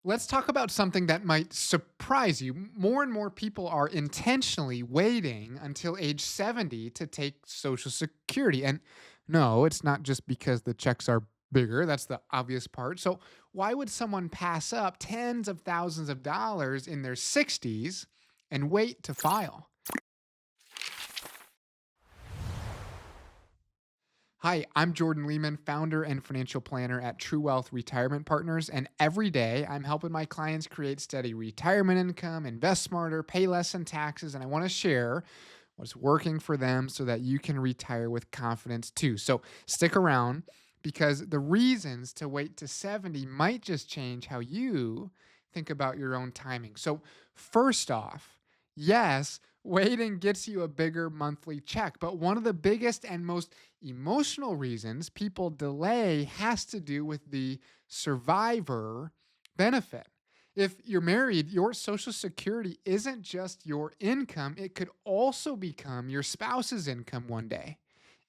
Let's talk about something that might surprise you. More and more people are intentionally waiting until age 70 to take Social Security. And no, it's not just because the checks are bigger. That's the obvious part. So, why would someone pass up tens of thousands of dollars in their 60s and wait to file? Hi, I'm Jordan Lehman, founder and financial planner at True Wealth Retirement Partners. And every day I'm helping my clients create steady retirement income, invest smarter, pay less in taxes. And I want to share what's working for them so that you can retire with confidence too. So stick around because the reasons to wait to 70 might just change how you think about your own timing. So, first off, yes, waiting gets you a bigger monthly check. But one of the biggest and most emotional reasons people delay has to do with the survivor benefit. If you're married, your Social Security isn't just your income, it could also become your spouse's income one day.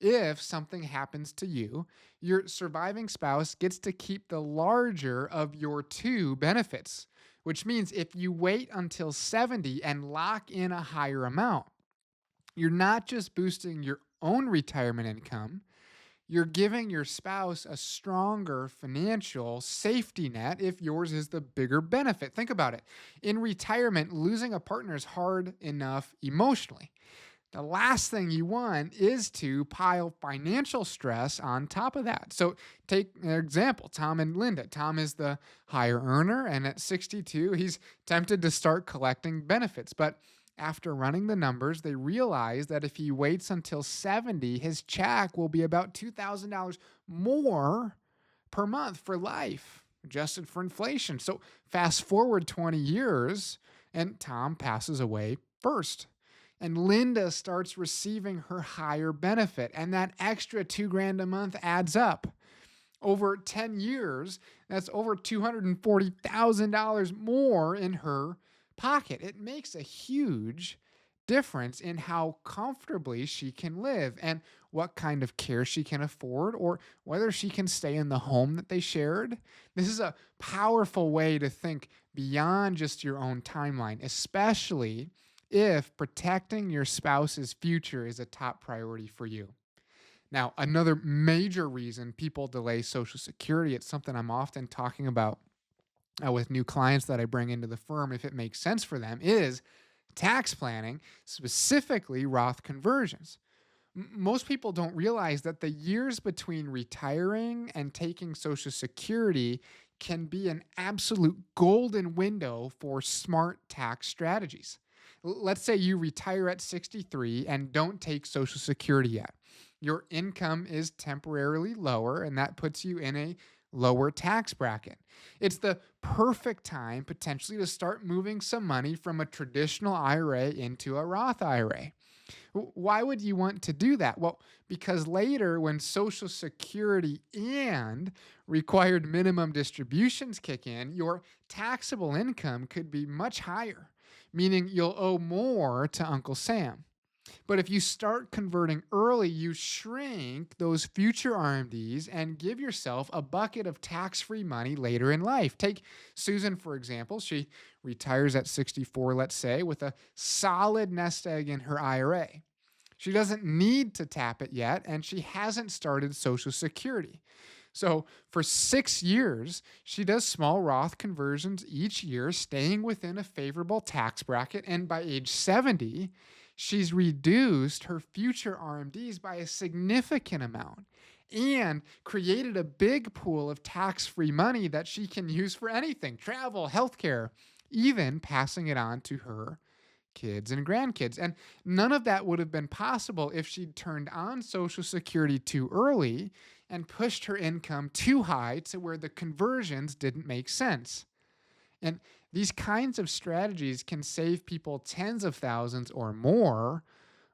If something happens to you, your surviving spouse gets to keep the larger of your two benefits, which means if you wait until 70 and lock in a higher amount, you're not just boosting your own retirement income, you're giving your spouse a stronger financial safety net if yours is the bigger benefit. Think about it. In retirement, losing a partner is hard enough emotionally. The last thing you want is to pile financial stress on top of that. So, take an example Tom and Linda. Tom is the higher earner, and at 62, he's tempted to start collecting benefits. But after running the numbers, they realize that if he waits until 70, his check will be about $2,000 more per month for life, adjusted for inflation. So, fast forward 20 years, and Tom passes away first and Linda starts receiving her higher benefit. And that extra 2 grand a month adds up. Over 10 years, that's over $240,000 more in her pocket. It makes a huge difference in how comfortably she can live and what kind of care she can afford or whether she can stay in the home that they shared. This is a powerful way to think beyond just your own timeline, especially if protecting your spouse's future is a top priority for you. Now, another major reason people delay Social Security, it's something I'm often talking about with new clients that I bring into the firm, if it makes sense for them, is tax planning, specifically Roth conversions. Most people don't realize that the years between retiring and taking Social Security can be an absolute golden window for smart tax strategies. Let's say you retire at 63 and don't take Social Security yet. Your income is temporarily lower, and that puts you in a lower tax bracket. It's the perfect time potentially to start moving some money from a traditional IRA into a Roth IRA. Why would you want to do that? Well, because later, when Social Security and required minimum distributions kick in, your taxable income could be much higher, meaning you'll owe more to Uncle Sam. But if you start converting early, you shrink those future RMDs and give yourself a bucket of tax free money later in life. Take Susan, for example. She retires at 64, let's say, with a solid nest egg in her IRA. She doesn't need to tap it yet, and she hasn't started Social Security. So for 6 years, she does small Roth conversions each year, staying within a favorable tax bracket. And by age 70, she's reduced her future RMDs by a significant amount and created a big pool of tax free money that she can use for anything travel, healthcare, even passing it on to her kids and grandkids. And none of that would have been possible if she'd turned on Social Security too early and pushed her income too high to where the conversions didn't make sense. And these kinds of strategies can save people tens of thousands or more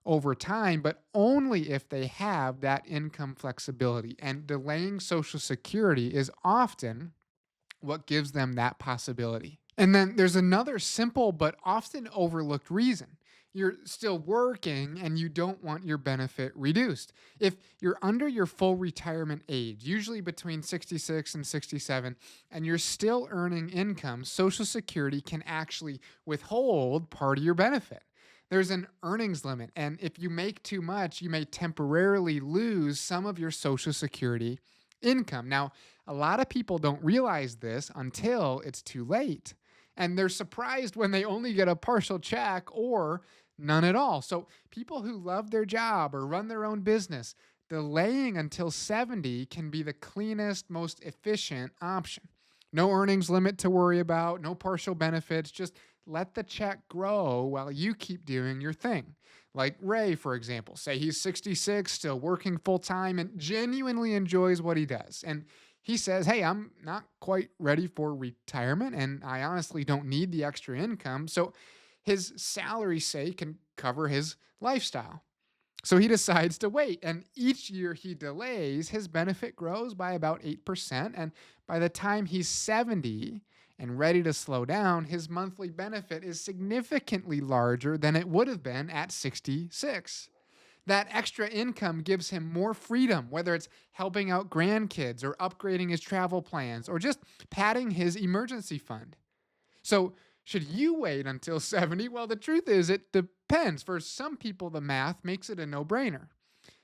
over time, but only if they have that income flexibility. And delaying Social Security is often what gives them that possibility. And then there's another simple but often overlooked reason. you're still working and you don't want your benefit reduced. If you're under your full retirement age, usually between 66 and 67, and you're still earning income, Social Security can actually withhold part of your benefit. There's an earnings limit, and if you make too much, you may temporarily lose some of your Social Security income. Now, a lot of people don't realize this until it's too late. And they're surprised when they only get a partial check or none at all. So, people who love their job or run their own business, delaying until 70 can be the cleanest, most efficient option. No earnings limit to worry about, no partial benefits, just let the check grow while you keep doing your thing. Like Ray, for example, say he's 66, still working full time, and genuinely enjoys what he does. And he says, "Hey, I'm not quite ready for retirement, and I honestly don't need the extra income." So his salary, say, can cover his lifestyle. So he decides to wait. And each year he delays, his benefit grows by about 8%. And by the time he's 70 and ready to slow down, his monthly benefit is significantly larger than it would have been at 66. That extra income gives him more freedom, whether it's helping out grandkids or upgrading his travel plans or just padding his emergency fund. So, should you wait until 70? Well, the truth is, it depends. For some people, the math makes it a no brainer.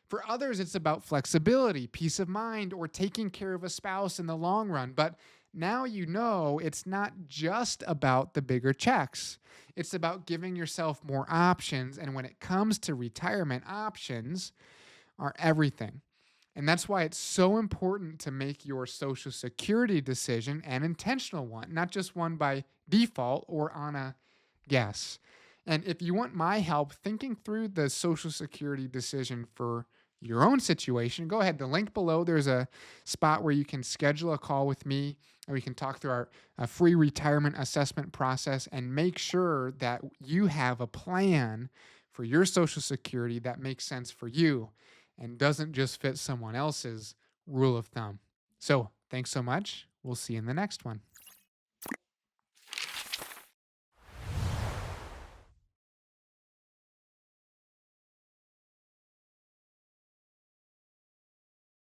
For others, it's about flexibility, peace of mind, or taking care of a spouse in the long run. But now you know it's not just about the bigger checks, it's about giving yourself more options. And when it comes to retirement, options are everything. And that's why it's so important to make your Social Security decision an intentional one, not just one by default or on a guess. And if you want my help thinking through the Social Security decision for your own situation, go ahead. The link below, there's a spot where you can schedule a call with me and we can talk through our free retirement assessment process and make sure that you have a plan for your Social Security that makes sense for you and doesn't just fit someone else's rule of thumb. So, thanks so much. We'll see you in the next one.